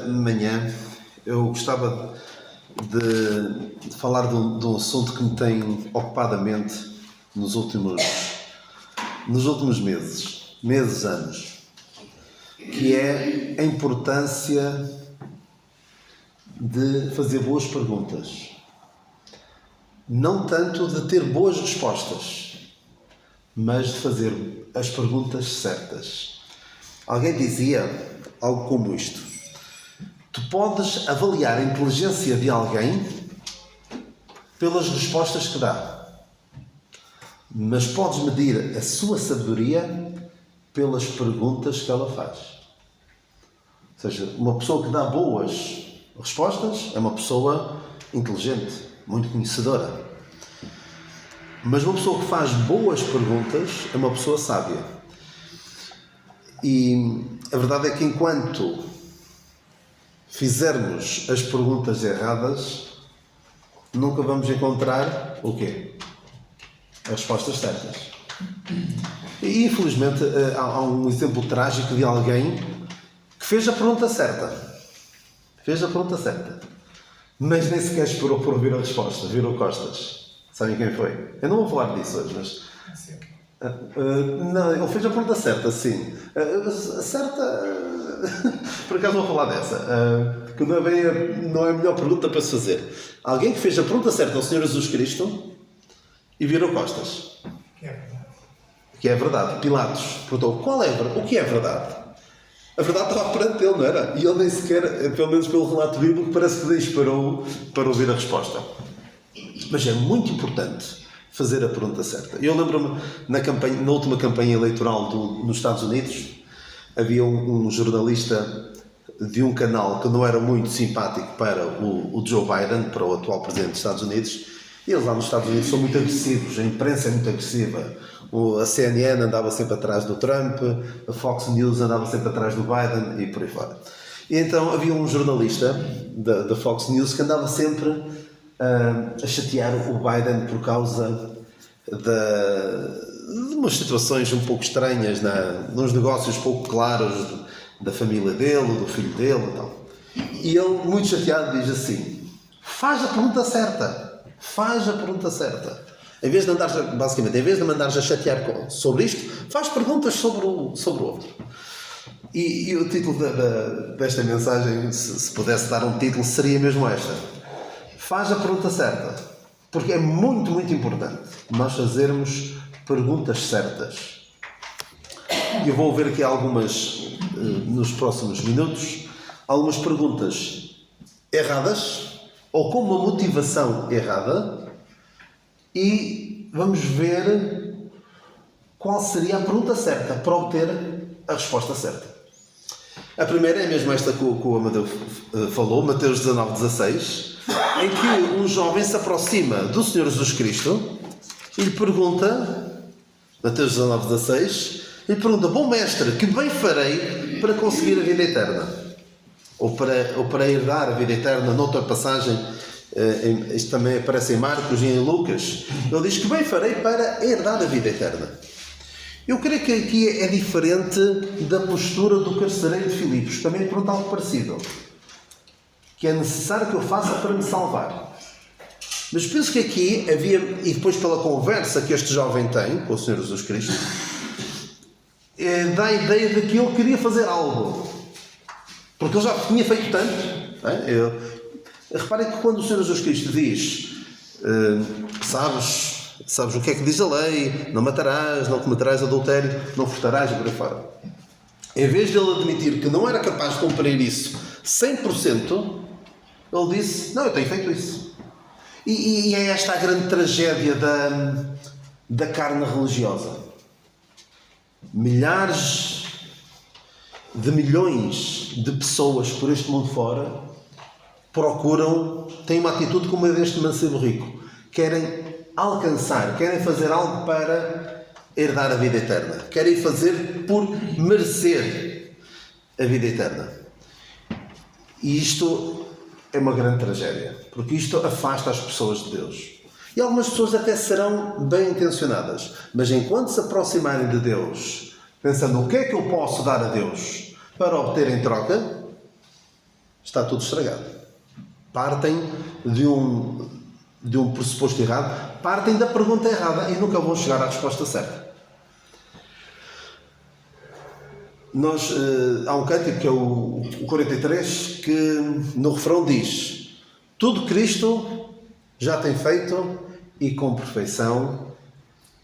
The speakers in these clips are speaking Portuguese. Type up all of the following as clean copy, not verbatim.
Amanhã eu gostava de falar de um assunto que me tem ocupado a mente nos últimos meses, anos, que é a importância de fazer boas perguntas. Não tanto de ter boas respostas, mas de fazer as perguntas certas. Alguém dizia algo como isto: tu podes avaliar a inteligência de alguém pelas respostas que dá, mas podes medir a sua sabedoria pelas perguntas que ela faz. Ou seja, uma pessoa que dá boas respostas é uma pessoa inteligente, muito conhecedora. Mas uma pessoa que faz boas perguntas é uma pessoa sábia. E a verdade é que enquanto fizermos as perguntas erradas, nunca vamos encontrar o quê? As respostas certas. E infelizmente há um exemplo trágico de alguém que fez a pergunta certa. Mas nem sequer esperou por ouvir a resposta, virou costas. Sabem quem foi? Eu não vou falar disso hoje, mas... não, ele fez a pergunta certa, sim. Por acaso vou falar dessa. Que não é a melhor pergunta para se fazer. Alguém que fez a pergunta certa ao Senhor Jesus Cristo e virou costas. Que é verdade. Pilatos perguntou, o que é verdade? A verdade estava perante ele, não era? E ele nem sequer, pelo menos pelo relato bíblico, parece que nem esperou para ouvir a resposta. Mas é muito importante fazer a pergunta certa. Eu lembro-me, na última campanha eleitoral nos Estados Unidos, havia um jornalista de um canal que não era muito simpático para o Joe Biden, para o atual presidente dos Estados Unidos. E eles lá nos Estados Unidos são muito agressivos, a imprensa é muito agressiva. A CNN andava sempre atrás do Trump, a Fox News andava sempre atrás do Biden e por aí fora. E então havia um jornalista da Fox News que andava sempre a chatear o Biden por causa de umas situações um pouco estranhas, nos negócios pouco claros da família dele, do filho dele e tal. E ele, muito chateado, diz assim: faz a pergunta certa. Em vez de mandares a chatear sobre isto, faz perguntas sobre o outro. E o título desta mensagem, se pudesse dar um título, seria mesmo esta: faz a pergunta certa. Porque é muito, muito importante nós fazermos perguntas certas. Eu vou ver aqui algumas, nos próximos minutos, algumas perguntas erradas ou com uma motivação errada, e vamos ver qual seria a pergunta certa para obter a resposta certa. A primeira é mesmo esta que o Amadeu falou, Mateus 19:16, em que um jovem se aproxima do Senhor Jesus Cristo e lhe pergunta, Mateus 19:16, e lhe pergunta: bom mestre, que bem farei para conseguir a vida eterna? Ou para herdar a vida eterna. Noutra passagem, isto também aparece em Marcos e em Lucas, ele diz: que bem farei para herdar a vida eterna? Eu creio que aqui é diferente da postura do carcereiro de Filipos. Também lhe pergunta algo parecido, que é necessário que eu faça para me salvar. Mas penso que aqui havia, e depois pela conversa que este jovem tem com o Senhor Jesus Cristo, dá a ideia de que ele queria fazer algo, porque ele já tinha feito tanto, não é? Reparem que quando o Senhor Jesus Cristo diz, sabes o que é que diz a lei: não matarás, não cometerás adultério, não furtarás, e por aí fora. Em vez de ele admitir que não era capaz de cumprir isso 100%, ele disse: não, eu tenho feito isso. E é esta a grande tragédia da carne religiosa. Milhares de milhões de pessoas por este mundo fora têm uma atitude como a deste mancebo rico. Querem alcançar, querem fazer algo para herdar a vida eterna. Querem fazer por merecer a vida eterna. E isto é uma grande tragédia, porque isto afasta as pessoas de Deus. E algumas pessoas até serão bem intencionadas, mas enquanto se aproximarem de Deus, pensando o que é que eu posso dar a Deus para obter em troca, está tudo estragado. Partem de um pressuposto errado, partem da pergunta errada e nunca vão chegar à resposta certa. Há um cântico que é o 43, que no refrão diz: tudo Cristo já tem feito e com perfeição,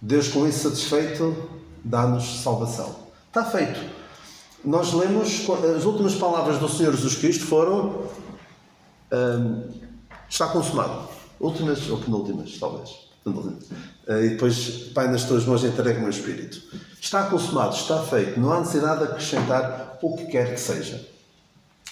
Deus com isso satisfeito dá-nos salvação. Está feito. Nós lemos, as últimas palavras do Senhor Jesus Cristo foram está consumado. Últimas ou penúltimas, talvez. E depois, Pai, nas tuas mãos entrego o meu espírito. Está consumado, está feito. Não há necessidade de acrescentar o que quer que seja.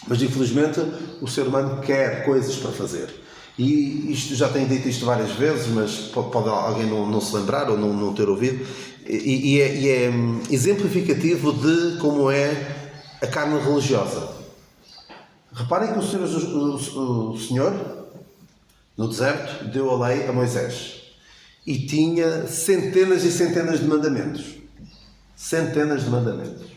Mas, infelizmente, o ser humano quer coisas para fazer. E isto, já tenho dito isto várias vezes, mas pode alguém não se lembrar ou não ter ouvido. E é exemplificativo de como é a carne religiosa. Reparem que o Senhor, no deserto, deu a lei a Moisés. E tinha centenas e centenas de mandamentos. Centenas de mandamentos.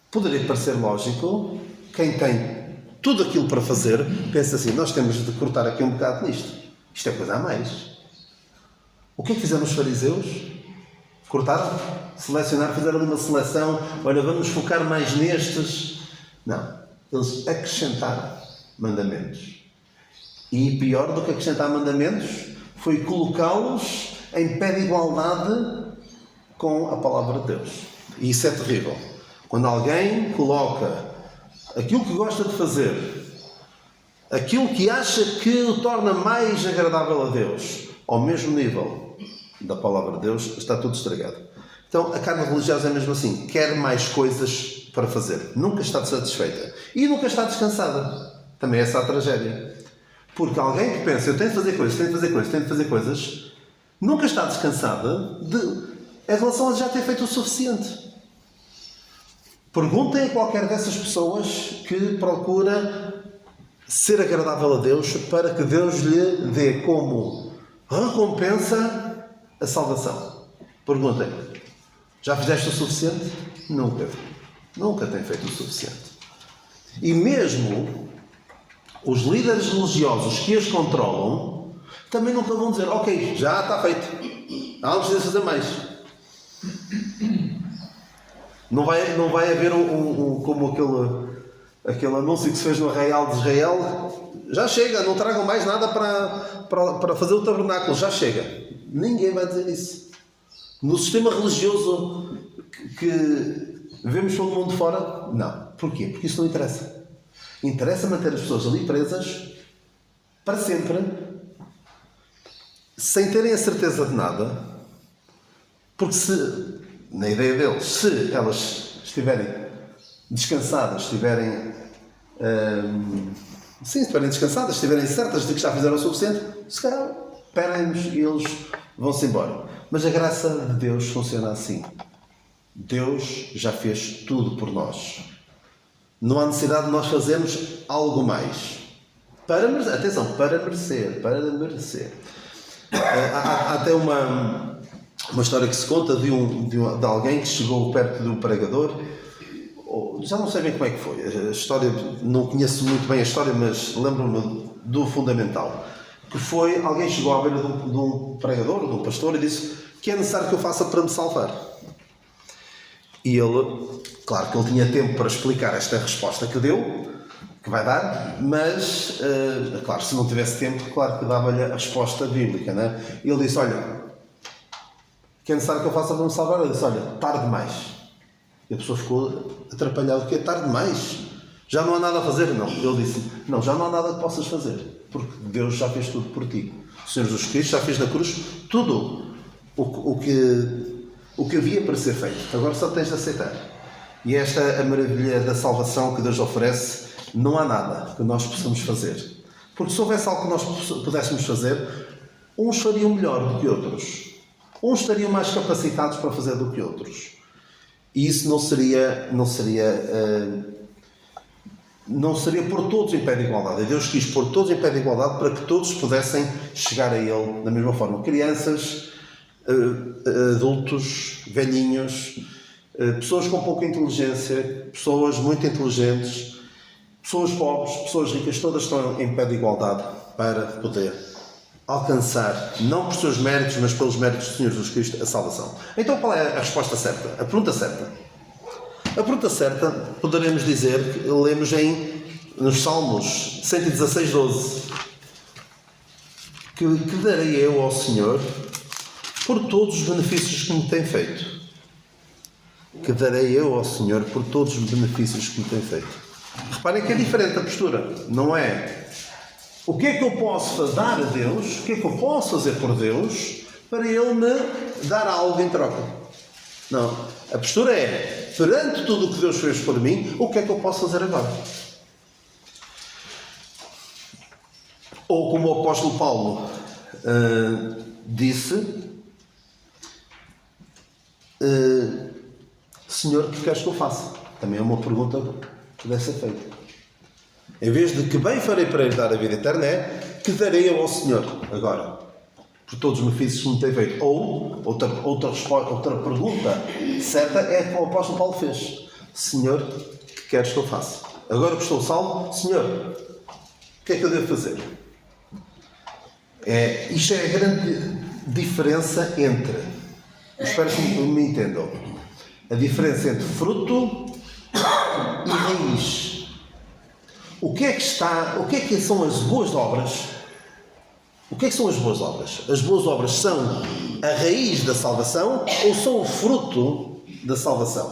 Poderia parecer lógico, quem tem tudo aquilo para fazer, pensa assim: nós temos de cortar aqui um bocado nisto. Isto é coisa a mais. O que é que fizeram os fariseus? Cortaram? Selecionaram? Fizeram ali uma seleção. Olha, vamos focar mais nestes. Não. Eles acrescentaram mandamentos. E pior do que acrescentar mandamentos foi colocá-los em pé de igualdade com a palavra de Deus. E isso é terrível. Quando alguém coloca aquilo que gosta de fazer, aquilo que acha que o torna mais agradável a Deus, ao mesmo nível da palavra de Deus, está tudo estragado. Então a carne religiosa é mesmo assim, quer mais coisas para fazer, nunca está satisfeita e nunca está descansada. Também essa é a tragédia. Porque alguém que pensa: eu tenho de fazer coisas, tenho de fazer coisas, tenho de fazer coisas, nunca está descansada em relação a já ter feito o suficiente. Perguntem a qualquer dessas pessoas que procura ser agradável a Deus para que Deus lhe dê como recompensa a salvação. Perguntem: já fizeste o suficiente? Nunca. Nunca tem feito o suficiente. E mesmo os líderes religiosos que as controlam também nunca vão dizer: ok, já está feito, não precisa fazer mais. Não vai haver como aquele anúncio que se fez no Arraial de Israel: já chega, não tragam mais nada para fazer o tabernáculo, já chega. Ninguém vai dizer isso. No sistema religioso que vemos pelo mundo fora, não. Porquê? Porque isso não interessa. Interessa manter as pessoas ali presas para sempre, sem terem a certeza de nada, porque na ideia deles, se elas estiverem descansadas, estiverem descansadas, estiverem certas de que já fizeram o suficiente, se calhar esperem-nos e eles vão-se embora. Mas a graça de Deus funciona assim. Deus já fez tudo por nós. Não há necessidade de nós fazermos algo mais. Para merecer. Há até uma história que se conta de alguém que chegou perto de um pregador. Já não sei bem como é que foi. A história, não conheço muito bem a história, mas lembro-me do fundamental. Que foi, alguém chegou à beira de um pregador, de um pastor, e disse: que é necessário que eu faça para me salvar? E ele, claro que ele tinha tempo para explicar esta resposta que deu, que vai dar, mas, claro, se não tivesse tempo, claro que dava-lhe a resposta bíblica, né? E ele disse: olha, o que é necessário que eu faça para me salvar? Ele disse: olha, tarde demais. E a pessoa ficou atrapalhada: o que é tarde demais? Já não há nada a fazer? Não. Ele disse: não, já não há nada que possas fazer, porque Deus já fez tudo por ti. O Senhor Jesus Cristo já fez na cruz tudo o que havia para ser feito. Agora só tens de aceitar. E esta é a maravilha da salvação que Deus oferece. Não há nada que nós possamos fazer. Porque se houvesse algo que nós pudéssemos fazer, uns fariam melhor do que outros. Uns estariam mais capacitados para fazer do que outros. E isso não seria pôr todos em pé de igualdade. Deus quis pôr todos em pé de igualdade para que todos pudessem chegar a Ele da mesma forma. Crianças, adultos, velhinhos, pessoas com pouca inteligência, pessoas muito inteligentes, pessoas pobres, pessoas ricas, todas estão em pé de igualdade para poder alcançar, não por seus méritos, mas pelos méritos do Senhor Jesus Cristo, a salvação. Então qual é a resposta certa? A pergunta certa? A pergunta certa, poderemos dizer, que lemos nos Salmos 116, 12. Que darei eu ao Senhor por todos os benefícios que me tem feito. Que darei eu ao Senhor por todos os benefícios que me tem feito. Reparem que é diferente a postura. Não é o que é que eu posso dar a Deus, o que é que eu posso fazer por Deus para Ele me dar algo em troca. Não. A postura é, perante tudo o que Deus fez por mim, o que é que eu posso fazer agora? Ou como o apóstolo Paulo disse, Senhor, o que queres que eu faça? Também é uma pergunta que deve ser feita. Em vez de que bem farei para herdar a vida eterna, é que darei eu ao Senhor agora, por todos os benefícios que me tem feito. Ou, outra pergunta certa é a que o apóstolo Paulo fez. Senhor, o que queres que eu faça? Agora que estou salvo, Senhor, o que é que eu devo fazer? Isto é a grande diferença entre, espero que me entendam, a diferença entre fruto e raiz. O que é que são as boas obras? O que é que são as boas obras? As boas obras são a raiz da salvação ou são o fruto da salvação?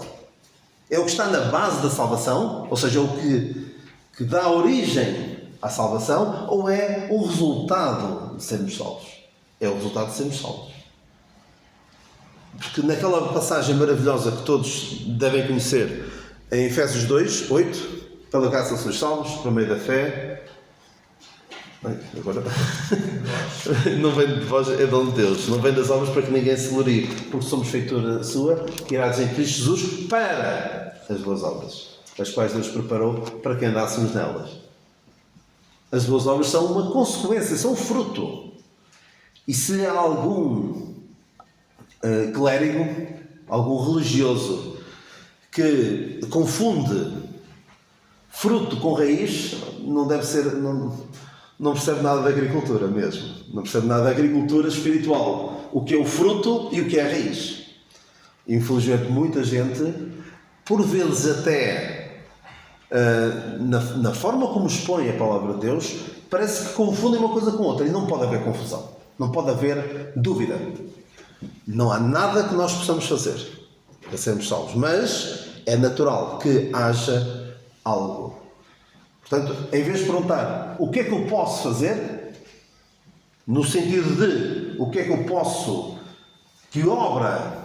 É o que está na base da salvação, ou seja, o que dá origem à salvação, ou é o resultado de sermos salvos? É o resultado de sermos salvos. Porque naquela passagem maravilhosa que todos devem conhecer, em Efésios 2, 8, pela graça sois salvos, por meio da fé. Agora não vem de vós, é dom de Deus, não vem das obras para que ninguém se glorie, porque somos feitura sua, criados em Cristo Jesus para as boas obras, as quais Deus preparou para que andássemos nelas. As boas obras são uma consequência, são um fruto. E se há algum clérigo, algum religioso que confunde fruto com raiz, não deve ser, não percebe nada da agricultura mesmo. Não percebe nada da agricultura espiritual. O que é o fruto e o que é a raiz. Infelizmente, muita gente, por vezes até na forma como expõe a palavra de Deus, parece que confundem uma coisa com outra. E não pode haver confusão. Não pode haver dúvida. Não há nada que nós possamos fazer para sermos salvos. Mas é natural que haja algo. Portanto, em vez de perguntar o que é que eu posso fazer, no sentido de o que é que eu posso, que obra,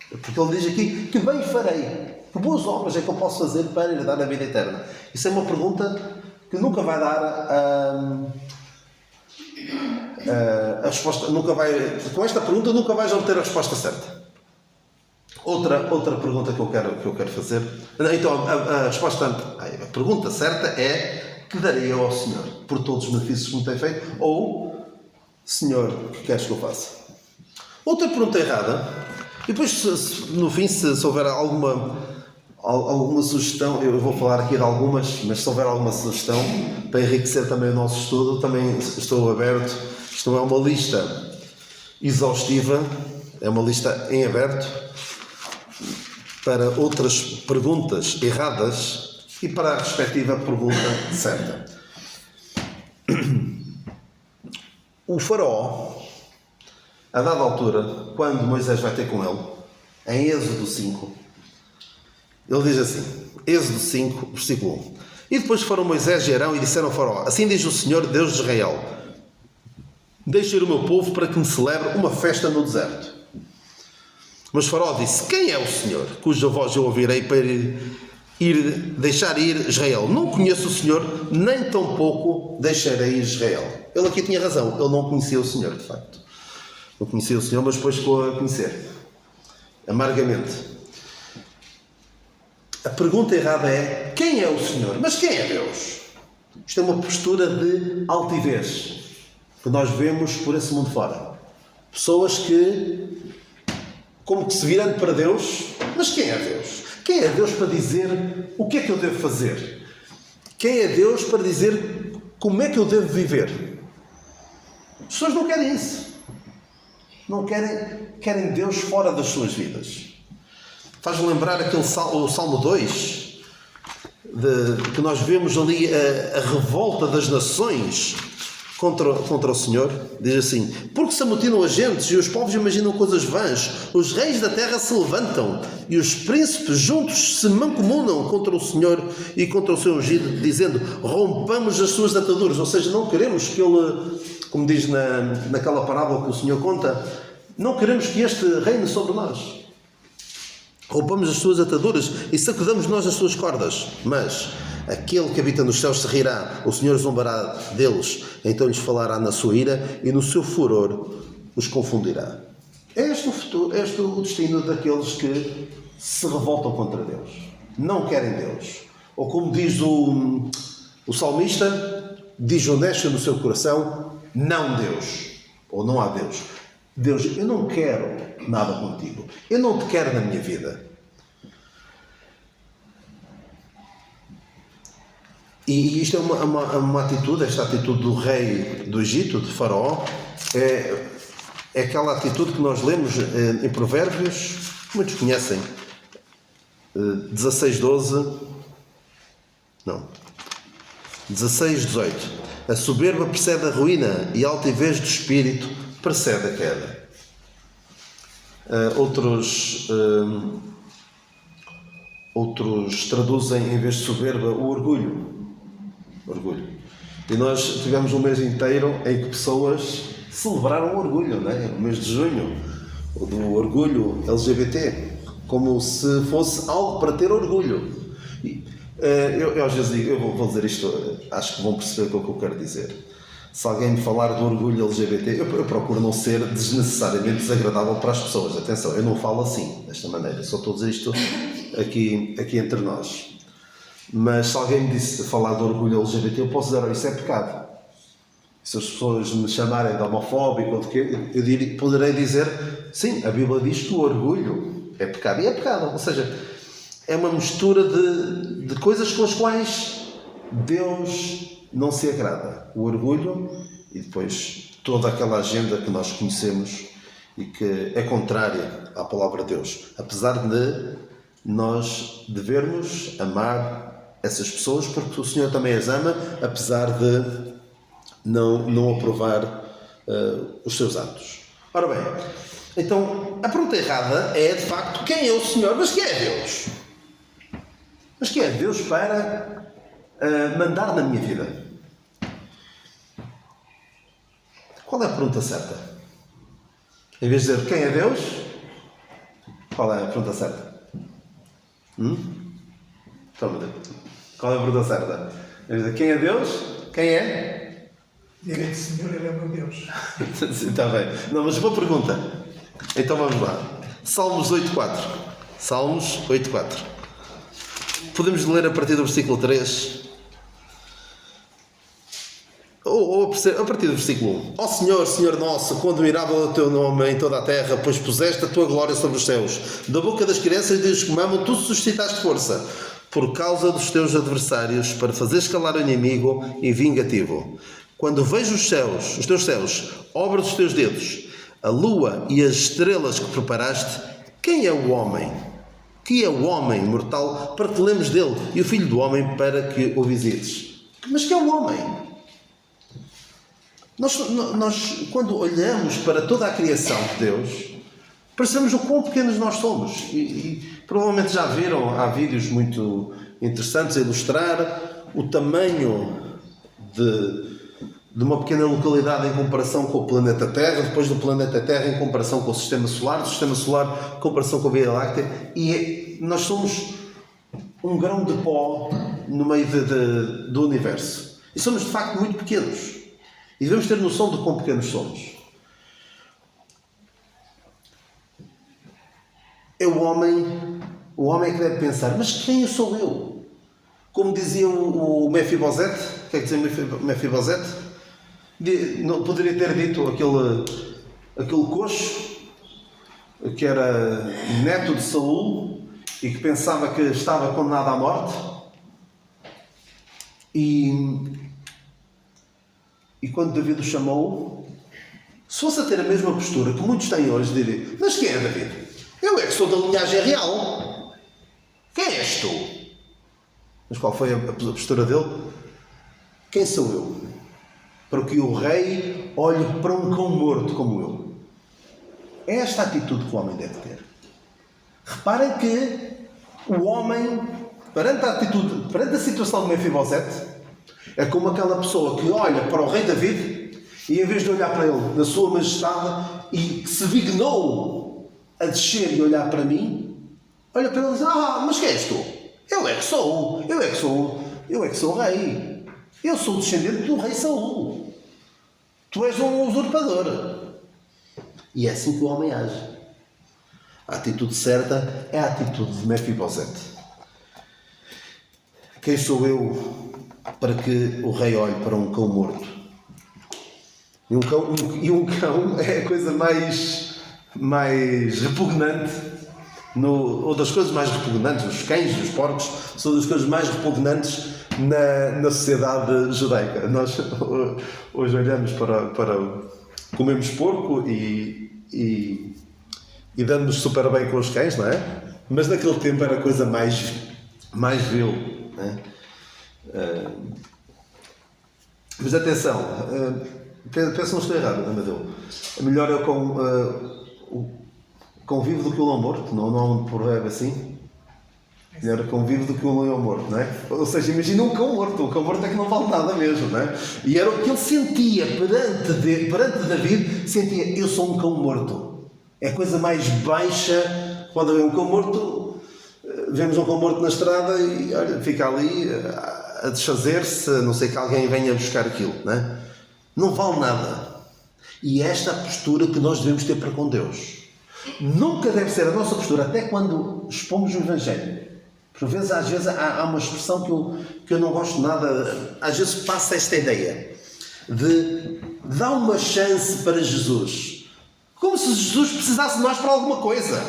porque ele diz aqui que bem farei, que boas obras é que eu posso fazer para herdar a vida eterna. Isso é uma pergunta que nunca vai dar a resposta, com esta pergunta nunca vais obter a resposta certa. Outra pergunta que eu quero fazer. Então, a resposta, a pergunta certa é: que darei eu ao Senhor por todos os benefícios que me tem feito? Ou, Senhor, o que queres que eu faça? Outra pergunta errada, e depois, no fim, se houver alguma sugestão, eu vou falar aqui de algumas, mas se houver alguma sugestão para enriquecer também o nosso estudo, também estou aberto. Isto não é uma lista exaustiva, é uma lista em aberto para outras perguntas erradas e para a respectiva pergunta certa. O faraó, a dada altura, quando Moisés vai ter com ele, em Êxodo 5, ele diz assim, Êxodo 5, versículo 1: E depois foram Moisés e Arão e disseram ao faraó: Assim diz o Senhor, Deus de Israel: Deixa ir o meu povo para que me celebre uma festa no deserto. Mas Faraó disse: Quem é o Senhor, cuja voz eu ouvirei para deixar ir Israel? Não conheço o Senhor, nem tampouco deixarei ir Israel. Ele aqui tinha razão, ele não conhecia o Senhor, de facto. Não conhecia o Senhor, mas depois ficou a conhecer. Amargamente. A pergunta errada é: quem é o Senhor? Mas quem é Deus? Isto é uma postura de altivez que nós vemos por esse mundo fora. Pessoas que como que se virando para Deus. Mas quem é Deus? Quem é Deus para dizer o que é que eu devo fazer? Quem é Deus para dizer como é que eu devo viver? As pessoas não querem isso. Não querem Deus fora das suas vidas. Faz-me lembrar o Salmo 2, que nós vemos ali a revolta das nações contra o Senhor. Diz assim: porque se amotinam as gentes e os povos imaginam coisas vãs, os reis da terra se levantam e os príncipes juntos se mancomunam contra o Senhor e contra o seu ungido, dizendo: rompamos as suas ataduras. Ou seja, não queremos que ele, como diz naquela parábola que o Senhor conta, não queremos que este reine sobre nós. Rompamos as suas ataduras e sacudamos nós as suas cordas. Mas aquele que habita nos céus se rirá, o Senhor zombará deles, então lhes falará na sua ira e no seu furor os confundirá. É este o futuro, é este o destino daqueles que se revoltam contra Deus. Não querem Deus. Ou como diz o salmista, diz honesto no seu coração: não Deus. Ou não há Deus. Deus, eu não quero nada contigo. Eu não te quero na minha vida. E isto é uma atitude, esta atitude do rei do Egito, de Faraó, é aquela atitude que nós lemos em Provérbios, muitos conhecem, 16:18. A soberba precede a ruína e a altivez do espírito precede a queda. Outros traduzem, em vez de soberba, o orgulho. E nós tivemos um mês inteiro em que pessoas celebraram o orgulho, não é? O mês de junho, do orgulho LGBT, como se fosse algo para ter orgulho. Eu às vezes digo, eu vou dizer isto, acho que vão perceber o que eu quero dizer. Se alguém me falar do orgulho LGBT, eu procuro não ser desnecessariamente desagradável para as pessoas. Atenção, eu não falo assim, desta maneira, só estou a dizer isto aqui entre nós. Mas se alguém me falar do orgulho LGBT, eu posso dizer: isso é pecado. Se as pessoas me chamarem de homofóbico ou de quê, eu poderei dizer: sim, a Bíblia diz que o orgulho é pecado. E é pecado, ou seja, é uma mistura de coisas com as quais Deus não se agrada. O orgulho e depois toda aquela agenda que nós conhecemos e que é contrária à palavra de Deus. Apesar de nós devermos amar essas pessoas, porque o Senhor também as ama, apesar de não aprovar os seus atos. Ora bem, então a pergunta errada é, de facto, quem é o Senhor? Mas quem é Deus? Mas quem é Deus para mandar na minha vida? Qual é a pergunta certa? Em vez de dizer quem é Deus, qual é a pergunta certa? Qual é a pergunta certa? Em vez de dizer quem é Deus, quem é? Direito, Senhor, Ele é o meu Deus. Está bem. Não, mas boa pergunta. Então vamos lá. Salmos 8.4. Salmos 8.4. Podemos ler a partir do versículo 3. Ou a partir do versículo 1. Ó Senhor, Senhor nosso, quão admirável é o teu nome em toda a terra, pois puseste a tua glória sobre os céus. Da boca das crianças e dos que mamam, tu suscitaste força, por causa dos teus adversários, para fazer escalar o inimigo e vingativo. Quando vejo os teus céus, obra dos teus dedos, a lua e as estrelas que preparaste, quem é o homem? Que é o homem mortal para que te lembres dele, e o filho do homem para que o visites? Mas que é o homem? Nós, quando olhamos para toda a criação de Deus, percebemos o quão pequenos nós somos. E provavelmente já viram, há vídeos muito interessantes a ilustrar o tamanho de uma pequena localidade em comparação com o planeta Terra, depois do planeta Terra em comparação com o Sistema Solar, do Sistema Solar em comparação com a Via Láctea. E nós somos um grão de pó no meio do universo. E somos de facto muito pequenos. E devemos ter noção de quão pequenos somos. É o homem que deve pensar: mas quem sou eu? Como dizia o Mefibosete, o que é que dizia Mefibosete? Não poderia ter dito aquele coxo que era neto de Saul e que pensava que estava condenado à morte. E quando David o chamou, se fosse a ter a mesma postura que muitos têm hoje, diria: mas quem é David? Eu é que sou da linhagem real. Quem és tu? Mas qual foi a postura dele? Quem sou eu? Para que o rei olhe para um cão morto como eu. É esta a atitude que o homem deve ter. Reparem que o homem, perante a situação de Mefibosete, é como aquela pessoa que olha para o rei David e, em vez de olhar para ele na sua majestade e que se dignou a descer e olhar para mim, olha para ele e diz: mas quem és tu? Eu é que sou o rei. Eu sou descendente do rei Saul. Tu és um usurpador. E é assim que o homem age. A atitude certa é a atitude de Mefibosete. Quem sou eu para que o rei olhe para um cão morto? E um cão é a coisa mais repugnante, ou das coisas mais repugnantes. Os cães e os porcos são das coisas mais repugnantes na sociedade judaica. Nós hoje olhamos para comemos porco e damos-nos super bem com os cães, não é? Mas naquele tempo era a coisa mais vil, não é? Mas atenção, pensa não estou errado, Amadeu. Melhor é o cão vivo do que o leão morto, não há um provérbio assim? Melhor é o cão vivo do que o leão morto, não é? Ou seja, imagina um cão morto. O cão morto é que não vale nada mesmo, não é? E era o que ele sentia perante David, sentia: eu sou um cão morto. É a coisa mais baixa. Quando vê um cão morto, vemos um cão morto na estrada e olha, fica ali a desfazer-se, a não ser que alguém venha buscar aquilo, não é? Não vale nada. E esta é a postura que nós devemos ter para com Deus. Nunca deve ser a nossa postura, até quando expomos o Evangelho. Por vezes, às vezes há uma expressão que eu não gosto nada. Às vezes passa esta ideia de dar uma chance para Jesus. Como se Jesus precisasse de nós para alguma coisa.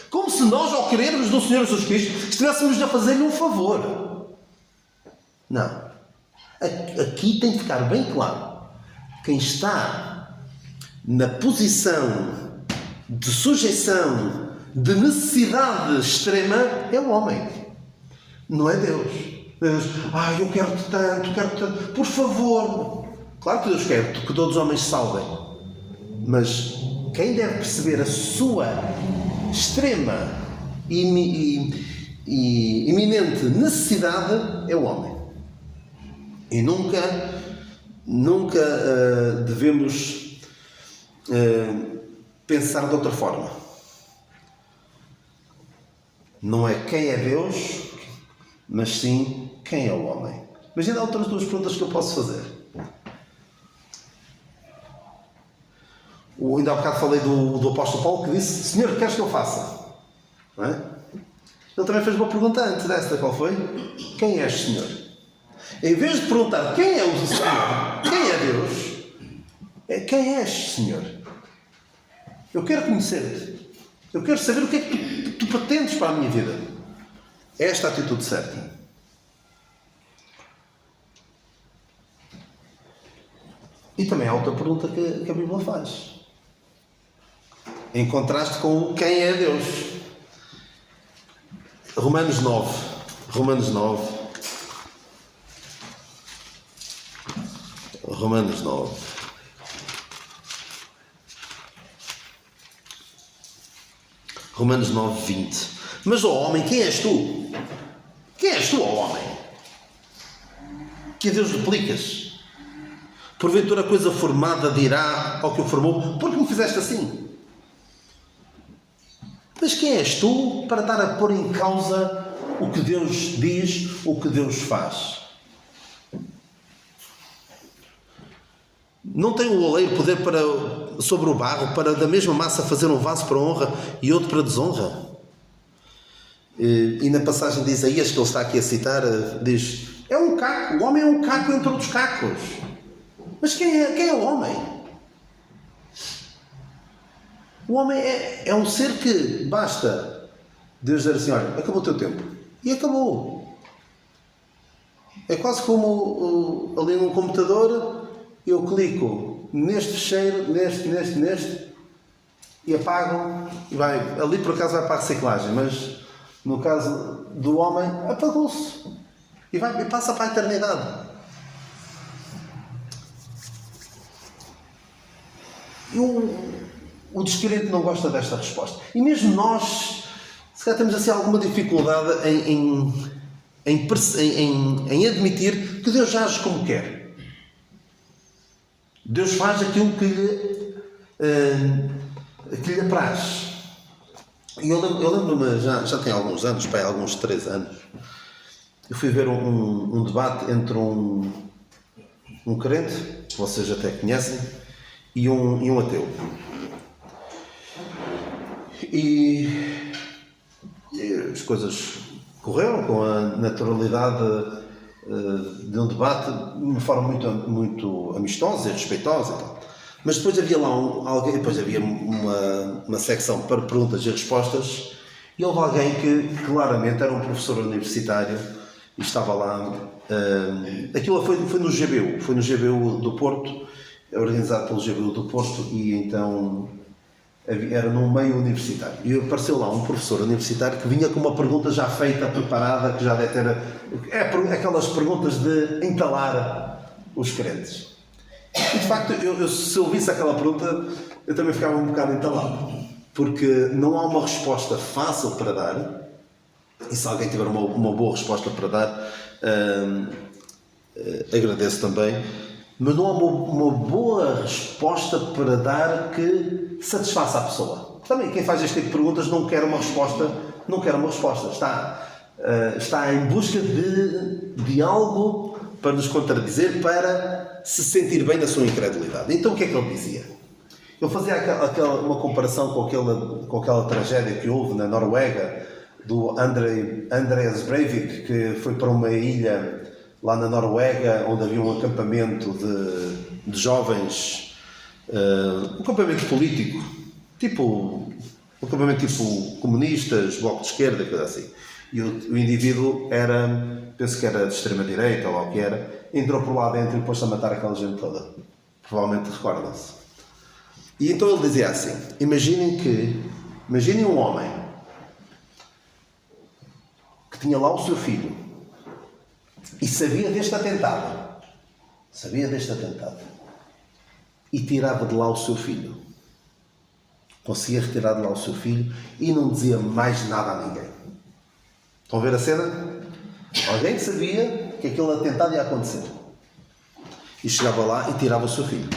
Como se nós, ao querermos do Senhor Jesus Cristo, estivéssemos a fazer-lhe um favor. Não. Aqui tem de ficar bem claro. Quem está na posição de sujeição, de necessidade extrema, é o homem. Não é Deus. Deus, eu quero-te tanto, por favor. Claro que Deus quer que todos os homens se salvem. Mas quem deve perceber a sua extrema e iminente necessidade é o homem. E nunca devemos pensar de outra forma. Não é quem é Deus, mas sim quem é o homem. Imagina outras duas perguntas que eu posso fazer. Ainda há bocado falei do apóstolo Paulo, que disse: Senhor, queres que eu faça? Não é? Ele também fez uma pergunta antes desta. Qual foi? Quem és, Senhor? Em vez de perguntar quem é o Senhor, quem é Deus, é quem és, Senhor? Eu quero conhecer-te. Eu quero saber o que é que tu pretendes para a minha vida. É esta a atitude certa. E também há outra pergunta que a Bíblia faz. Em contraste com quem é Deus. Romanos 9. Romanos 9. Romanos 9. Romanos 9, 20. Mas, ó homem, quem és tu? Quem és tu, ó homem? Que a Deus duplicas? Porventura a coisa formada dirá ao que o formou: por que me fizeste assim? Mas quem és tu para estar a pôr em causa o que Deus diz, o que Deus faz? Não tem o oleiro poder sobre o barro, para da mesma massa fazer um vaso para honra e outro para desonra? E na passagem de Isaías que ele está aqui a citar, diz: é um caco, o homem é um caco entre outros cacos. Mas quem é o homem? O homem é um ser que basta Deus dizer assim, olha, acabou o teu tempo. E acabou. É quase como ali num computador, eu clico neste fecheiro, neste, e apago, e vai, ali por acaso vai para a reciclagem, mas no caso do homem, apagou-se. E passa para a eternidade. O descrente não gosta desta resposta. E mesmo nós, se calhar temos assim alguma dificuldade em admitir que Deus age como quer. Deus faz aquilo que lhe apraz. E eu lembro-me, já tem alguns anos, alguns 3 anos, eu fui ver um debate entre um crente, que vocês até conhecem, e um ateu. E as coisas correram com a naturalidade de um debate de uma forma muito amistosa e respeitosa e tal. Mas depois havia lá depois havia uma secção para perguntas e respostas, e houve alguém que claramente era um professor universitário e estava lá. Aquilo foi no GBU do Porto, organizado pelo GBU do Porto, e então era num meio universitário. E apareceu lá um professor universitário que vinha com uma pergunta já feita, preparada, que já deve ter... aquelas perguntas de entalar os crentes. E de facto, se eu ouvisse aquela pergunta, eu também ficava um bocado entalado. Porque não há uma resposta fácil para dar, e se alguém tiver uma boa resposta para dar, agradeço também. Mas não há uma boa resposta para dar que satisfaça a pessoa. Também quem faz este tipo de perguntas não quer uma resposta, está em busca de algo para nos contradizer, para se sentir bem na sua incredulidade. Então o que é que ele dizia? Ele fazia uma comparação com aquela tragédia que houve na Noruega, do Andreas Breivik, que foi para uma ilha lá na Noruega, onde havia um acampamento de jovens, um acampamento político, um acampamento tipo comunistas, bloco de esquerda, coisa assim. E o indivíduo penso que era de extrema-direita, ou o que era, entrou por lá dentro e pôs-se a matar aquela gente toda. Provavelmente recordam-se. E então ele dizia assim, imaginem um homem que tinha lá o seu filho, e sabia deste atentado, e tirava de lá o seu filho, conseguia retirar de lá o seu filho e não dizia mais nada a ninguém. Estão a ver a cena? Alguém sabia que aquele atentado ia acontecer e chegava lá e tirava o seu filho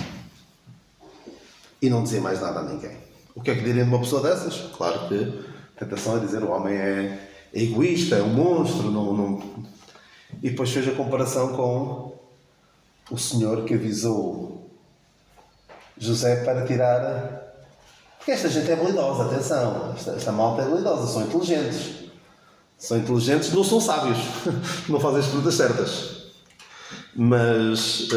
e não dizia mais nada a ninguém. O que é que diria de uma pessoa dessas? Claro que a tentação é dizer o homem é egoísta, é um monstro, não... E depois fez a comparação com o senhor que avisou José para tirar... Porque esta gente é habilidosa, atenção, esta malta é habilidosa, são inteligentes, não são sábios, não fazem as perguntas certas. Mas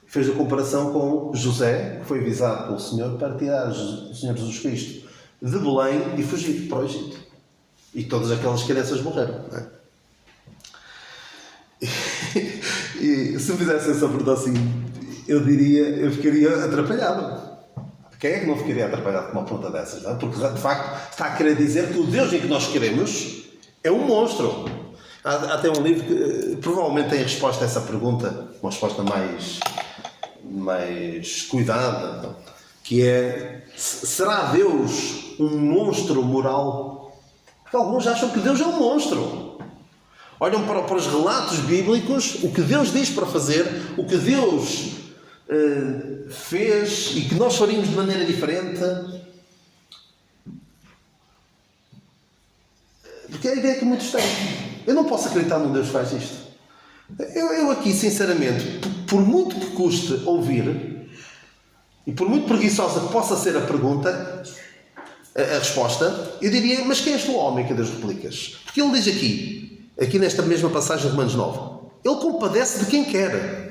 fez a comparação com José, que foi avisado pelo Senhor para tirar o Senhor Jesus Cristo de Belém e fugir para o Egito. E todas aquelas crianças morreram, não é? E se me fizesse essa pergunta assim, eu ficaria atrapalhado. Quem é que não ficaria atrapalhado com uma pergunta dessas? Não é? Porque de facto está a querer dizer que o Deus em que nós queremos é um monstro. Há até um livro que provavelmente tem a resposta a essa pergunta, uma resposta mais cuidada, que é: será Deus um monstro moral? Porque alguns acham que Deus é um monstro. Olham para os relatos bíblicos, o que Deus diz para fazer, o que Deus fez e que nós faríamos de maneira diferente. Porque é a ideia que muitos têm. Eu não posso acreditar num Deus que faz isto. Eu aqui, sinceramente, por muito que custe ouvir, e por muito preguiçosa que possa ser a pergunta, a resposta, eu diria: mas quem és tu, homem, que a Deus replicas? Porque ele diz aqui nesta mesma passagem de Romanos 9, ele compadece de quem quer.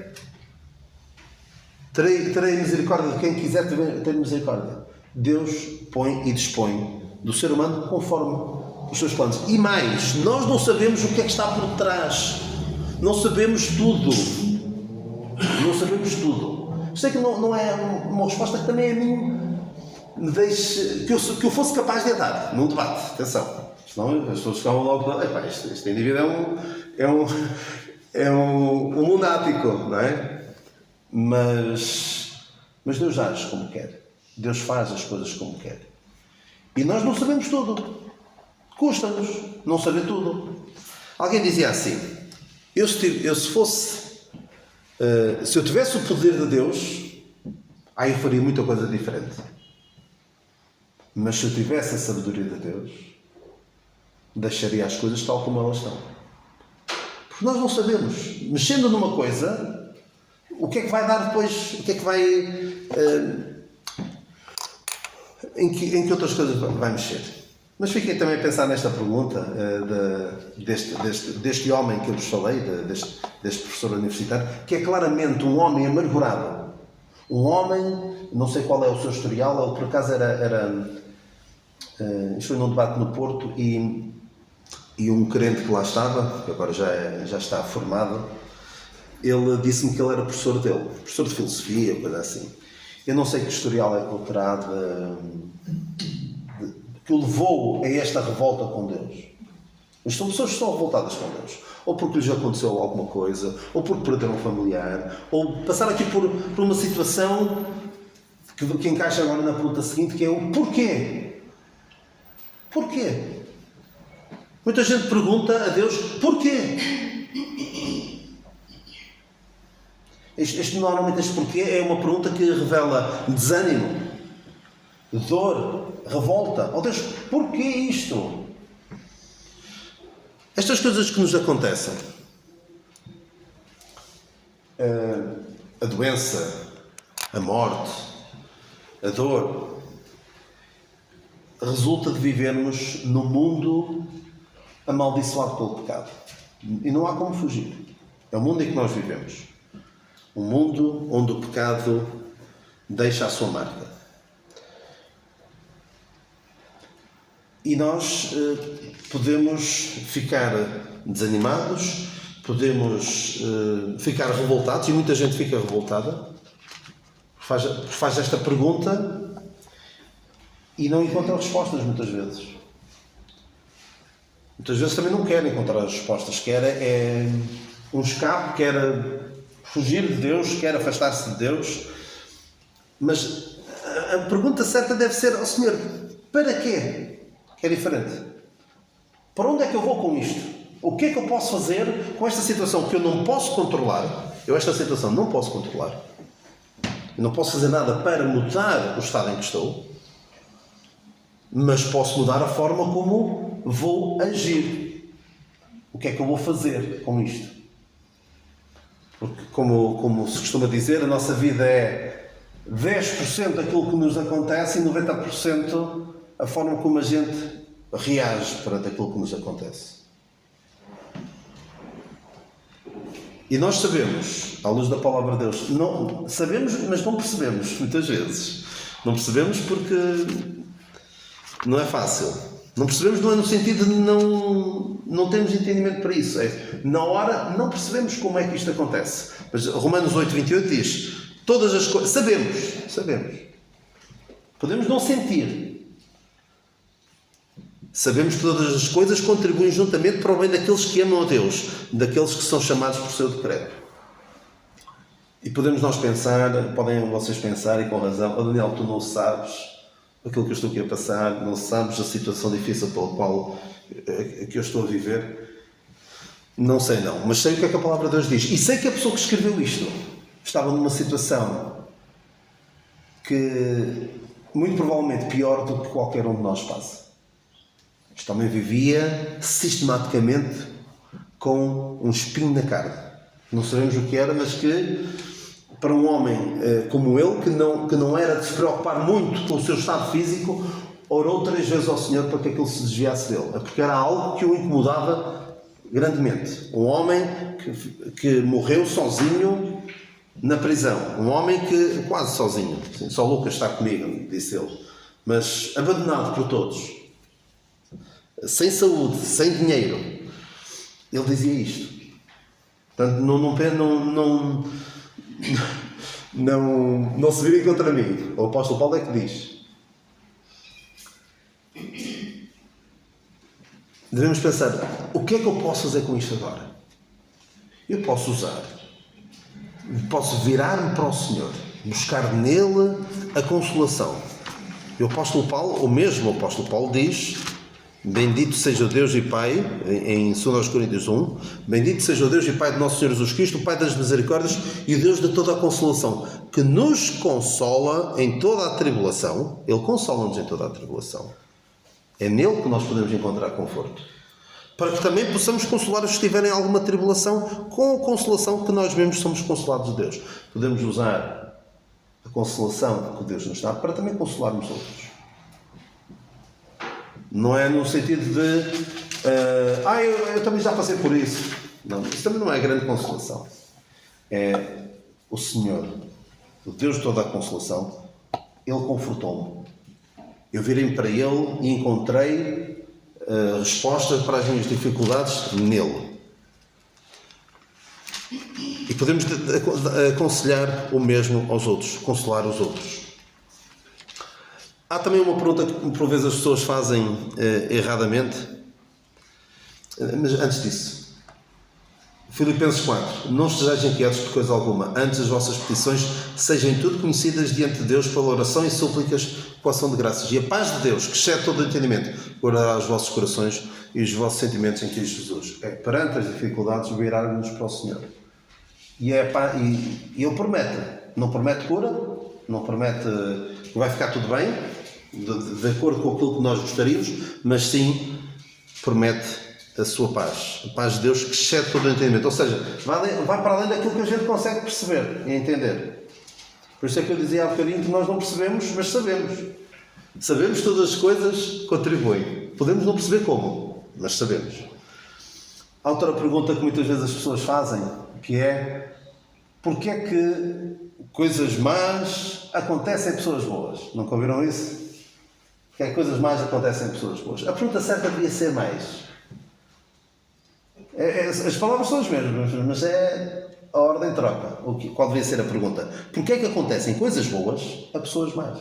Terei misericórdia de quem quiser ter misericórdia. Deus põe e dispõe do ser humano conforme os seus planos. E mais, nós não sabemos o que é que está por trás. Não sabemos tudo. Não sabemos tudo. Sei que não é uma resposta que também a mim me deixe, que eu fosse capaz de dar num debate. Atenção. Senão as pessoas ficavam logo, este indivíduo é um lunático, não é? Mas Deus age como quer. Deus faz as coisas como quer. E nós não sabemos tudo. Custa-nos não saber tudo. Alguém dizia assim, se eu tivesse o poder de Deus, aí eu faria muita coisa diferente. Mas se eu tivesse a sabedoria de Deus, deixaria as coisas tal como elas estão. Porque nós não sabemos. Mexendo numa coisa, o que é que vai dar depois? O que é que vai... em que outras coisas vai mexer? Mas fiquei também a pensar nesta pergunta deste homem que eu vos falei, deste professor universitário, que é claramente um homem amargurado. Um homem, não sei qual é o seu historial, ele por acaso isto foi num debate no Porto e um crente que lá estava, que agora já está formado, ele disse-me que ele era professor dele, professor de filosofia, coisa assim. Eu não sei que historial é que ele terá que o levou a esta revolta com Deus. Mas são pessoas que estão revoltadas com Deus. Ou porque lhes aconteceu alguma coisa, ou porque perderam um familiar, ou passaram aqui por uma situação que encaixa agora na pergunta seguinte, que é o porquê. Porquê? Muita gente pergunta a Deus porquê. Normalmente este porquê é uma pergunta que revela desânimo, dor, revolta. Oh Deus, porquê isto? Estas coisas que nos acontecem, a doença, a morte, a dor, resulta de vivermos num mundo amaldiçoado pelo pecado. E não há como fugir. É o mundo em que nós vivemos. Um mundo onde o pecado deixa a sua marca. E nós podemos ficar desanimados, podemos ficar revoltados, e muita gente fica revoltada, faz esta pergunta e não encontra respostas muitas vezes. Muitas vezes também não quer encontrar as respostas, quer um escape, quer fugir de Deus, quer afastar-se de Deus. Mas a pergunta certa deve ser ao Senhor, para quê? Que é diferente. Para onde é que eu vou com isto? O que é que eu posso fazer com esta situação que eu não posso controlar? Esta situação não posso controlar. Eu não posso fazer nada para mudar o estado em que estou, mas posso mudar a forma como vou agir. O que é que eu vou fazer com isto? Porque, como se costuma dizer, a nossa vida é 10% daquilo que nos acontece e 90% a forma como a gente reage perante aquilo que nos acontece. E nós sabemos, à luz da palavra de Deus, sabemos, mas não percebemos, muitas vezes. Não percebemos porque não é fácil. Não percebemos não é no sentido de não temos entendimento para isso. Na hora não percebemos como é que isto acontece. Mas Romanos 8:28 diz, todas as coisas, sabemos. Podemos não sentir. Sabemos que todas as coisas contribuem juntamente para o bem daqueles que amam a Deus, daqueles que são chamados por seu decreto. E podemos nós pensar, podem vocês pensar, e com razão, Daniel, tu não sabes aquilo que eu estou aqui a passar, não sabes a situação difícil pela qual que eu estou a viver. Não sei não, mas sei o que é que a palavra de Deus diz. E sei que a pessoa que escreveu isto estava numa situação que, muito provavelmente, pior do que qualquer um de nós passa. Este homem vivia sistematicamente com um espinho na carne. Não sabemos o que era, mas que para um homem como ele, que não era de se preocupar muito com o seu estado físico, orou 3 vezes ao Senhor para que aquilo se desviasse dele. Porque era algo que o incomodava grandemente. Um homem que morreu sozinho na prisão. Um homem que, quase sozinho, só Lucas está comigo, disse ele. mas abandonado por todos, sem saúde, sem dinheiro, ele dizia isto. Portanto, não se virem contra mim. O apóstolo Paulo é que diz. Devemos pensar, o que é que eu posso fazer com isto agora? Eu posso virar-me para o Senhor, buscar nele a consolação. E o apóstolo Paulo, o mesmo apóstolo Paulo diz, bendito seja o Deus e Pai, em 2 Coríntios 1, bendito seja o Deus e Pai de nosso Senhor Jesus Cristo, o Pai das misericórdias e o Deus de toda a consolação, que nos consola em toda a tribulação. Ele consola-nos em toda a tribulação. É nele que nós podemos encontrar conforto. Para que também possamos consolar os que estiverem em alguma tribulação, com a consolação que nós mesmos somos consolados de Deus. Podemos usar a consolação que Deus nos dá para também consolarmos outros. Não é no sentido de eu também já passei por isso. Não, isso também não é grande consolação. É o Senhor, o Deus de toda a consolação, Ele confortou-me. Eu virei para Ele e encontrei respostas para as minhas dificuldades nele. E podemos aconselhar o mesmo aos outros, consolar os outros. Há também uma pergunta que por vezes as pessoas fazem erradamente, mas antes disso, Filipenses 4, não estejais inquietos por coisa alguma, antes as vossas petições sejam em tudo conhecidas diante de Deus pela oração e súplicas com ação de graças. E a paz de Deus, que excede todo o entendimento, guardará os vossos corações e os vossos sentimentos em Cristo Jesus. É perante as dificuldades virar-nos para o Senhor. E Ele promete, não promete cura, não promete que vai ficar tudo bem, de acordo com aquilo que nós gostaríamos, mas sim promete a sua paz, a paz de Deus que excede todo o entendimento, ou seja, vai para além daquilo que a gente consegue perceber e entender. Por isso é que eu dizia há bocadinho que nós não percebemos, mas sabemos todas as coisas contribuem, podemos não perceber como, mas sabemos. Há outra pergunta que muitas vezes as pessoas fazem, que é: porquê é que coisas más acontecem em pessoas boas? Nunca ouviram isso? Porquê é que coisas más acontecem em pessoas boas? A pergunta certa devia ser mais. As palavras são as mesmas, mas é a ordem troca. Qual devia ser a pergunta? Porquê é que acontecem coisas boas a pessoas más?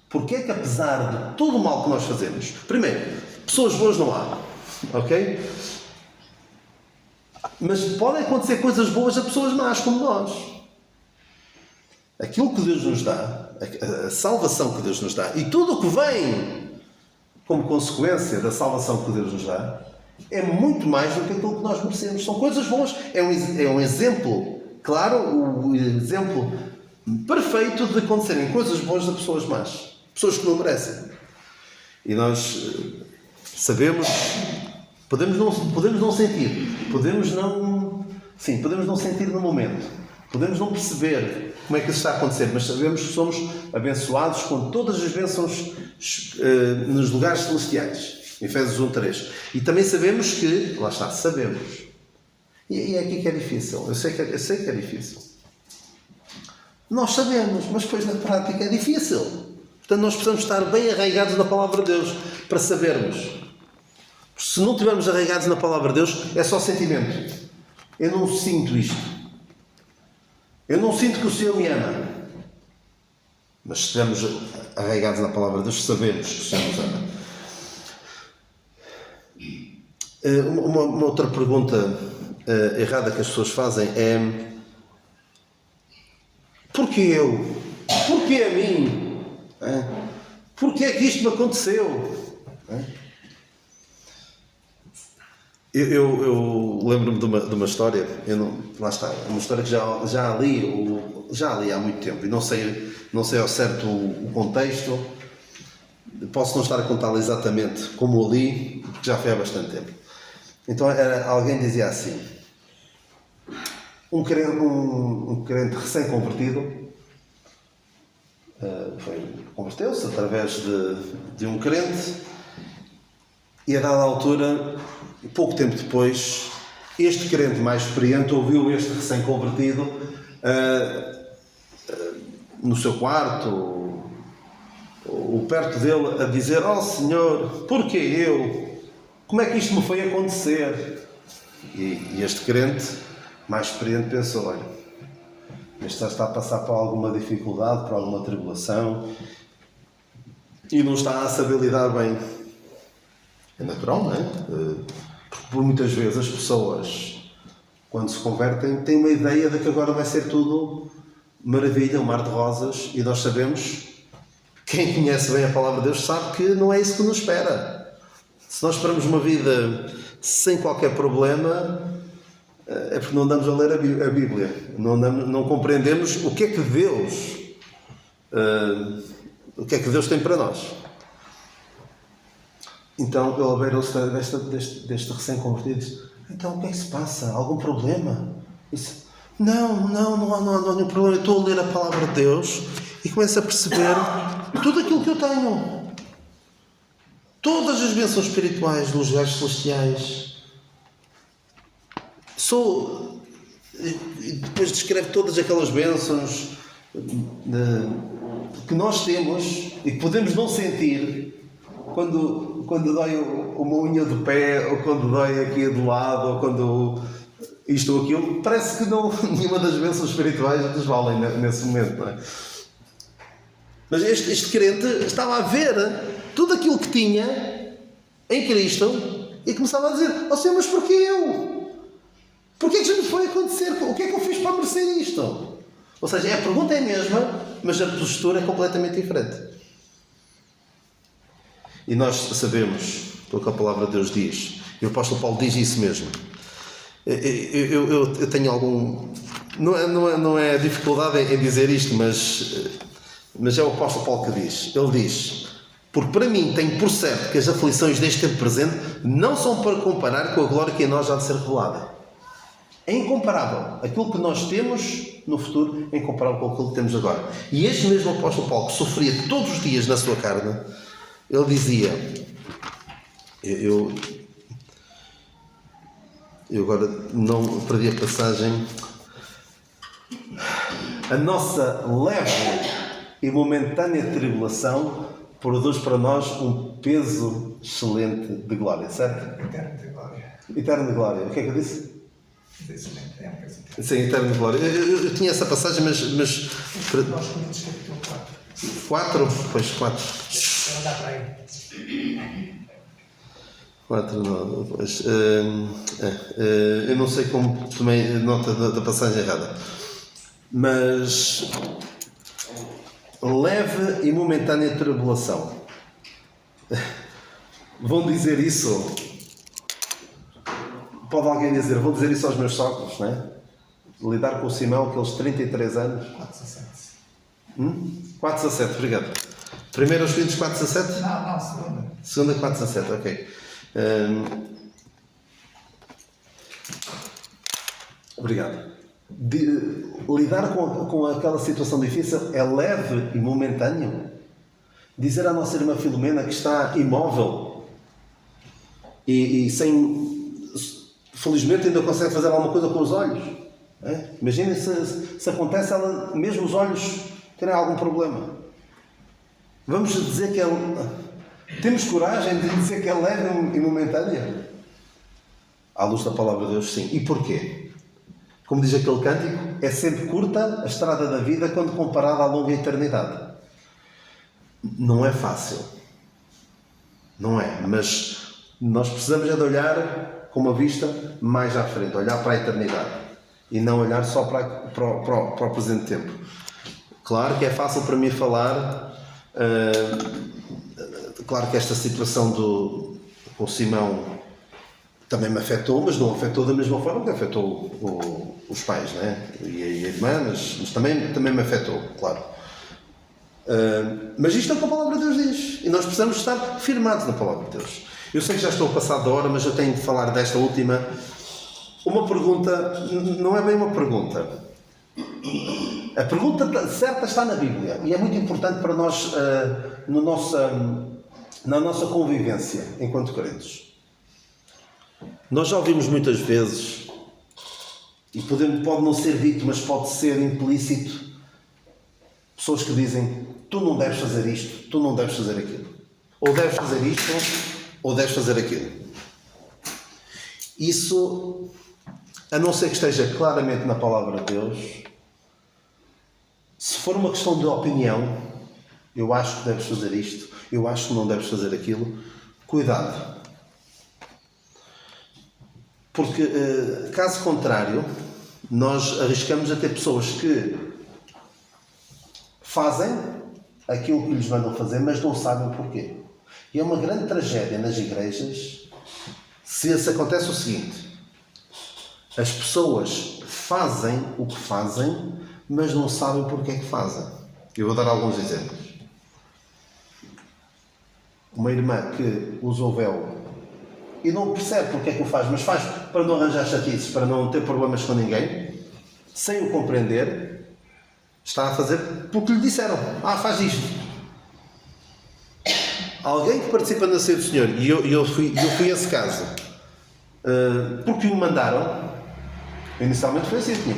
Porquê é que, apesar de todo o mal que nós fazemos, primeiro, pessoas boas não há, ok? Mas podem acontecer coisas boas a pessoas más como nós. Aquilo que Deus nos dá, a salvação que Deus nos dá e tudo o que vem como consequência da salvação que Deus nos dá, é muito mais do que aquilo que nós merecemos. São coisas boas. É um exemplo, claro, o exemplo perfeito de acontecerem coisas boas a pessoas más. Pessoas que não merecem. E nós sabemos, podemos não sentir, podemos não sentir no momento, podemos não perceber como é que isso está a acontecer, mas sabemos que somos abençoados com todas as bênçãos nos lugares celestiais. Efésios 1:3. E também sabemos que, lá está, sabemos. E é aqui que é difícil. Eu sei que é difícil. Nós sabemos, mas depois na prática é difícil. Portanto, nós precisamos estar bem arraigados na palavra de Deus para sabermos. Se não estivermos arraigados na palavra de Deus, é só sentimento. Eu não sinto isto. Eu não sinto que o Senhor me ama. Mas se estivermos arraigados na palavra de Deus, sabemos que o Senhor nos ama. Uma outra pergunta errada que as pessoas fazem é: porquê eu? Porquê a mim? Porquê é que isto me aconteceu? Eu lembro-me de uma história, lá está, uma história que já li há muito tempo e não sei ao certo o contexto, posso não estar a contá-la exatamente como o li, porque já foi há bastante tempo. Então alguém dizia assim: um crente recém-convertido converteu-se através de um crente, e a dada altura, pouco tempo depois, este crente mais experiente ouviu este recém-convertido no seu quarto, ou perto dele a dizer: "Oh Senhor, porquê eu? Como é que isto me foi acontecer?" E este crente, mais experiente, pensou: "Olha, este está a passar por alguma dificuldade, por alguma tribulação e não está a saber lidar bem." É natural, não é? Porque por muitas vezes as pessoas, quando se convertem, têm uma ideia de que agora vai ser tudo maravilha, um mar de rosas, e nós sabemos, quem conhece bem a palavra de Deus sabe que não é isso que nos espera. Se nós esperamos uma vida sem qualquer problema, é porque não andamos a ler a Bíblia, não compreendemos o que é que Deus tem para nós. Então ele abeirou-se deste recém-convertido e disse: "Então o que é que se passa? Algum problema?" Disse: Não há nenhum problema. Eu estou a ler a palavra de Deus e começo a perceber tudo aquilo que eu tenho. Todas as bênçãos espirituais dos lugares celestiais. E depois descreve todas aquelas bênçãos que nós temos e que podemos não sentir quando dói uma unha do pé, ou quando dói aqui do lado, ou quando isto ou aquilo. Parece que não, nenhuma das bênçãos espirituais nos valem nesse momento, não é? Mas este crente estava a ver tudo aquilo que tinha em Cristo e começava a dizer: "Ó Senhor, mas porquê eu? Porquê que isto me foi acontecer? O que é que eu fiz para merecer isto?" Ou seja, a pergunta é a mesma, mas a postura é completamente diferente. E nós sabemos, pelo que a palavra de Deus diz, e o apóstolo Paulo diz isso mesmo. Eu tenho algum... Não é dificuldade em dizer isto, mas é o apóstolo Paulo que diz. Ele diz: "Porque para mim tenho por certo que as aflições deste tempo presente não são para comparar com a glória que em nós há de ser revelada." É incomparável. Aquilo que nós temos no futuro é incomparável com aquilo que temos agora. E este mesmo apóstolo Paulo, que sofria todos os dias na sua carne, ele dizia... Eu agora não perdi a passagem. "A nossa leve e momentânea tribulação produz para nós um peso excelente de glória." Certo? Eterno de glória. Eterno de glória. O que é que eu disse? Excelente. É um peso eterno. Sim, eterno de glória. Eu tinha essa passagem, mas... Nós Coríntios capítulo 4. 4? Pois 4. Não dá para aí. 4, não. Pois, eu não sei como tomei nota da passagem errada. Mas... leve e momentânea tribulação. Vão dizer isso? Pode alguém dizer: "Vou dizer isso aos meus sogros", não é? Lidar com o Simão, aqueles 33 anos. 4:17. 4:17, obrigado. 1 aos Coríntios 4:17? Não, segunda. 4:17, ok. Obrigado. Lidar com aquela situação difícil é leve e momentâneo. Dizer à nossa irmã Filomena que está imóvel e sem... felizmente ainda consegue fazer alguma coisa com os olhos. Imaginem se acontece ela, mesmo os olhos, terem algum problema. Vamos dizer que temos coragem de dizer que é leve e momentânea? À luz da palavra de Deus, sim. E porquê? Como diz aquele cântico, é sempre curta a estrada da vida quando comparada à longa eternidade. Não é fácil. Não é. Mas nós precisamos de olhar com uma vista mais à frente, olhar para a eternidade e não olhar só para o presente tempo. Claro que é fácil para mim falar, claro que esta situação com o Simão também me afetou, mas não afetou da mesma forma que afetou os pais, né? E a irmã, mas também me afetou, claro. Mas isto é o que a palavra de Deus diz e nós precisamos estar firmados na palavra de Deus. Eu sei que já estou a passar da hora, mas eu tenho de falar desta última. Uma pergunta, não é bem uma pergunta. A pergunta certa está na Bíblia e é muito importante para nós na nossa convivência enquanto crentes. Nós já ouvimos muitas vezes, e pode não ser dito, mas pode ser implícito, Pessoas que dizem, tu não deves fazer isto, tu não deves fazer aquilo. Ou deves fazer isto, ou deves fazer aquilo. Isso, a não ser que esteja claramente na palavra de Deus, se for uma questão de opinião, eu acho que deves fazer isto, eu acho que não deves fazer aquilo, cuidado. Porque, caso contrário, nós arriscamos a ter pessoas que fazem aquilo que lhes mandam fazer, mas não sabem o porquê. E é uma grande tragédia nas igrejas se acontece o seguinte: as pessoas fazem o que fazem, mas não sabem porque é que fazem. Eu vou dar alguns exemplos. Uma irmã que usa o véu e não percebe porque é que o faz, mas faz para não arranjar chatices, para não ter problemas com ninguém, sem o compreender, está a fazer porque lhe disseram: faz isto. Alguém que participa na ceia do Senhor, e eu fui esse caso, porque me mandaram. Inicialmente foi assim: tinha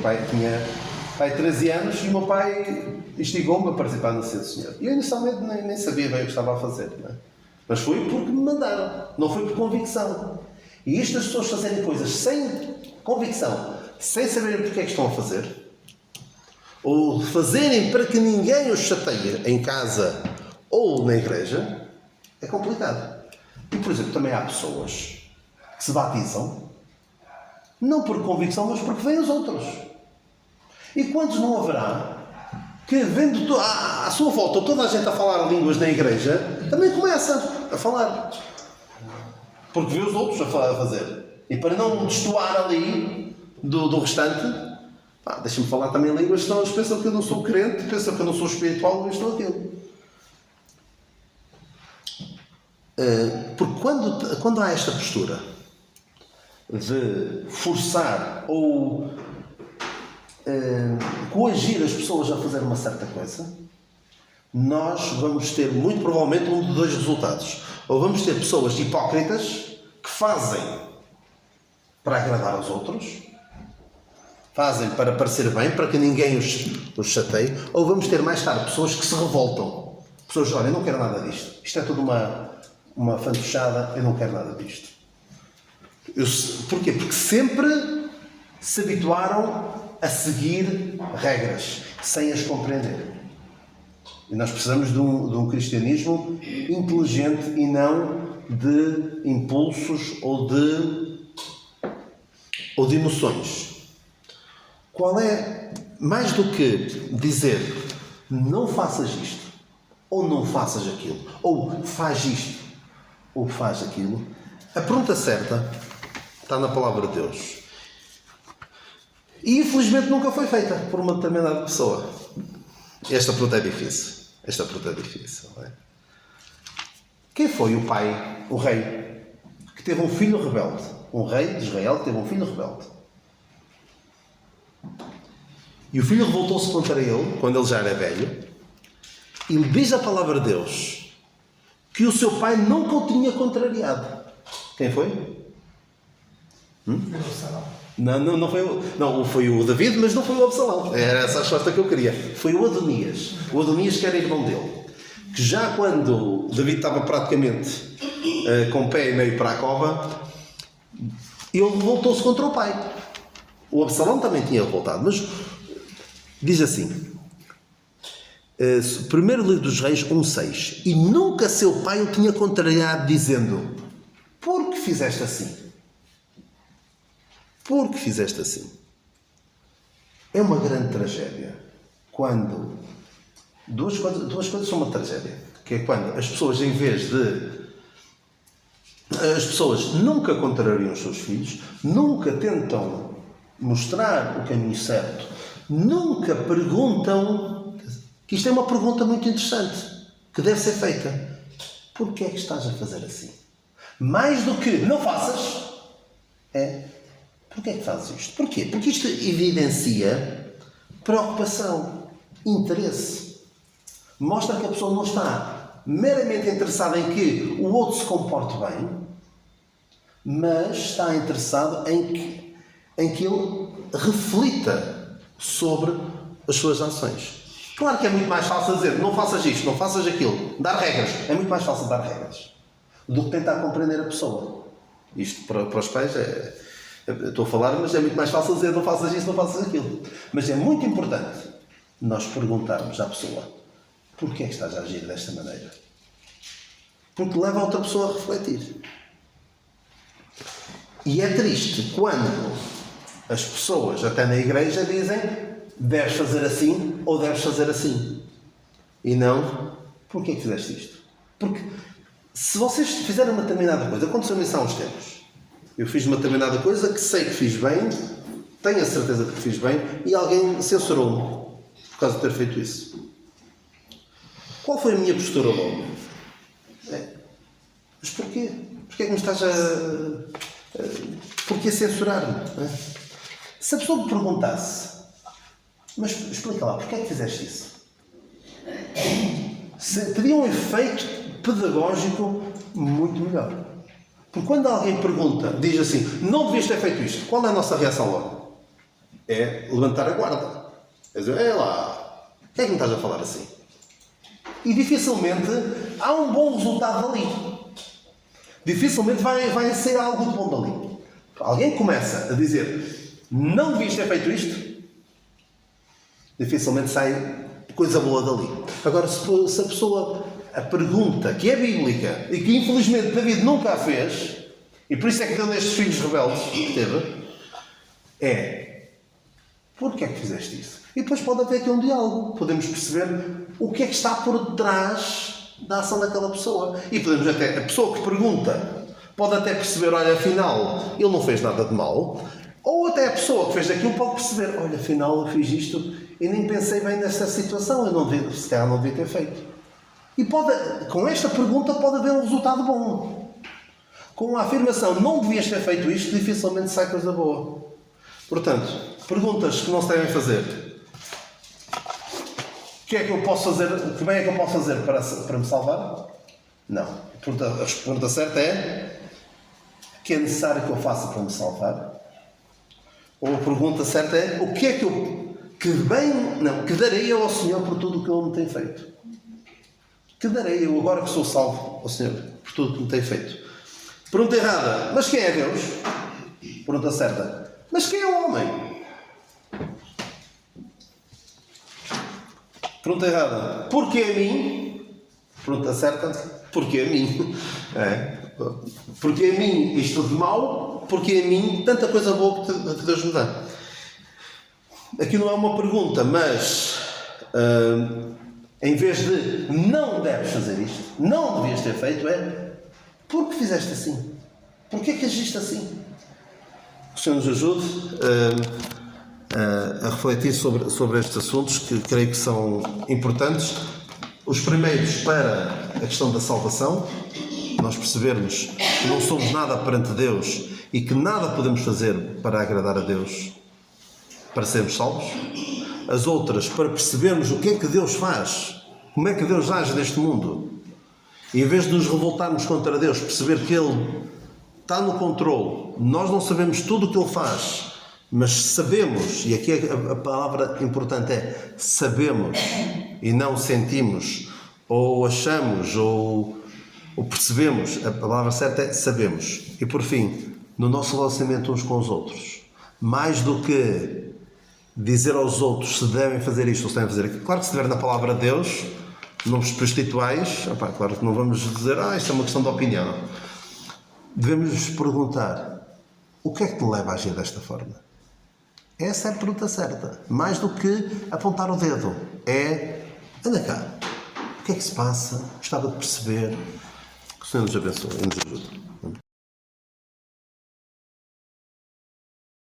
pai 13 anos e o meu pai instigou-me a participar na ceia do Senhor. E eu inicialmente nem sabia bem o que estava a fazer, não é? Mas foi porque me mandaram, não foi por convicção. E isto das pessoas fazerem coisas sem convicção, sem saberem porque é que estão a fazer, ou fazerem para que ninguém os chateie em casa ou na igreja, é complicado. E, por exemplo, também há pessoas que se batizam não por convicção, mas porque vêm os outros. E quantos não haverá que, vendo à sua volta toda a gente a falar línguas na igreja, também começa a falar, porque vê os outros a fazer, e para não destoar ali do restante, deixa-me falar também línguas, senão eles pensam que eu não sou crente, pensam que eu não sou espiritual, isto ou aquilo. Porque quando há esta postura de forçar ou coagir as pessoas a fazer uma certa coisa, nós vamos ter muito provavelmente um de dois resultados. Ou vamos ter pessoas hipócritas que fazem para agradar aos outros, fazem para parecer bem, para que ninguém os chateie, ou vamos ter mais tarde pessoas que se revoltam. Pessoas: olha, eu não quero nada disto, isto é tudo uma fantochada, eu não quero nada disto. Porquê? Porque sempre se habituaram a seguir regras, sem as compreender. E nós precisamos de um cristianismo inteligente e não de impulsos ou de emoções. Qual é, mais do que dizer não faças isto, ou não faças aquilo, ou faz isto, ou faz aquilo, a pergunta certa está na palavra de Deus. E infelizmente nunca foi feita por uma determinada pessoa. Esta pergunta é difícil. Não é? Quem foi o pai, o rei, que teve um filho rebelde? Um rei de Israel que teve um filho rebelde. E o filho revoltou-se contra ele, quando ele já era velho, e lhe diz a palavra de Deus que o seu pai nunca o tinha contrariado. Quem foi? Não foi foi o David, mas não foi o Absalão. Era essa a resposta que eu queria. Foi o Adonias. O Adonias, que era irmão dele. Que já quando David estava praticamente com o pé e meio para a cova, ele revoltou-se contra o pai. O Absalão também tinha revoltado, mas diz assim, primeiro livro dos Reis 1:6: e nunca seu pai o tinha contrariado, dizendo: por que fizeste assim? Por que fizeste assim? É uma grande tragédia quando duas coisas são uma tragédia, que é quando as pessoas, em vez de as pessoas nunca contrariam os seus filhos, nunca tentam mostrar o caminho certo, nunca perguntam, que isto é uma pergunta muito interessante que deve ser feita: porquê é que estás a fazer assim? Mais do que não faças, porquê é que fazes isto? Porquê? Porque isto evidencia preocupação, interesse. Mostra que a pessoa não está meramente interessada em que o outro se comporte bem, mas está interessado em que ele reflita sobre as suas ações. Claro que é muito mais fácil dizer, não faças isto, não faças aquilo, dar regras. É muito mais fácil dar regras do que tentar compreender a pessoa. Isto para os pais estou a falar, mas é muito mais fácil dizer, não faças isto, não faças aquilo. Mas é muito importante nós perguntarmos à pessoa, porquê é que estás a agir desta maneira? Porque leva a outra pessoa a refletir. E é triste quando as pessoas, até na igreja, dizem deves fazer assim ou deves fazer assim. E não, porquê é que fizeste isto? Porque se vocês fizerem uma determinada coisa, aconteceu-me isso há uns tempos. Eu fiz uma determinada coisa que sei que fiz bem, tenho a certeza de que fiz bem, e alguém censurou-me por causa de ter feito isso. Qual foi a minha postura logo? Mas porquê? Porquê é que me estás porquê censurar-me? Se a pessoa me perguntasse, mas explica lá, porquê é que fizeste isso? Teria um efeito pedagógico muito melhor. Porque quando alguém pergunta, diz assim, não devias ter feito isto, qual é a nossa reação logo? É levantar a guarda. É dizer, é lá, o que é que me estás a falar assim? E dificilmente há um bom resultado dali. Dificilmente vai sair algo de bom dali. Alguém começa a dizer, não devias ter feito isto, dificilmente sai coisa boa dali. Agora, se a pessoa, a pergunta que é bíblica e que infelizmente David nunca a fez, e por isso é que deu nestes filhos rebeldes que teve, é, porquê é que fizeste isso? E depois pode haver aqui um diálogo. Podemos perceber o que é que está por trás da ação daquela pessoa. E podemos até, a pessoa que pergunta, pode até perceber, olha, afinal, ele não fez nada de mal. Ou até a pessoa que fez aquilo pode perceber, olha, afinal, eu fiz isto e nem pensei bem nesta situação, eu não devia, se calhar não devia ter feito. E com esta pergunta pode haver um resultado bom. Com a afirmação, não devias ter feito isto, dificilmente sai coisa boa. Portanto, perguntas que não se devem fazer. O que é que eu posso fazer? Que bem é que eu posso fazer para me salvar? Não. A pergunta certa é: o que é necessário que eu faça para me salvar? Ou a pergunta certa é: o que é que darei eu ao Senhor por tudo o que Ele me tem feito? Que darei eu agora que sou salvo ao Senhor por tudo o que me tem feito? Pergunta errada: mas quem é Deus? Pergunta certa: mas quem é o homem? Pergunta errada: porquê a mim? Pergunta certa: porquê a mim? Porquê a mim isto de mal? Porquê a mim tanta coisa boa que Deus me dá? Aqui não é uma pergunta, mas em vez de não deves fazer isto, não devias ter feito, é por que fizeste assim? Porquê que agiste assim? Que o Senhor nos ajude a refletir sobre estes assuntos que creio que são importantes. Os primeiros para a questão da salvação, nós percebermos que não somos nada perante Deus e que nada podemos fazer para agradar a Deus para sermos salvos. As outras, para percebermos o que é que Deus faz, como é que Deus age neste mundo, e em vez de nos revoltarmos contra Deus, perceber que Ele está no controle. Nós não sabemos tudo o que Ele faz, mas sabemos, e aqui a palavra importante é sabemos, e não sentimos, ou achamos, ou percebemos. A palavra certa é sabemos. E por fim, no nosso relacionamento uns com os outros, mais do que dizer aos outros se devem fazer isto ou se devem fazer aquilo. Claro que se estiver na palavra de Deus, nomes espirituais, claro que não vamos dizer, isto é uma questão de opinião. Devemos nos perguntar, o que é que te leva a agir desta forma? Essa é a pergunta certa. Mais do que apontar o dedo. Anda cá, o que é que se passa? Gostava de perceber. Que o Senhor nos abençoe e nos ajude.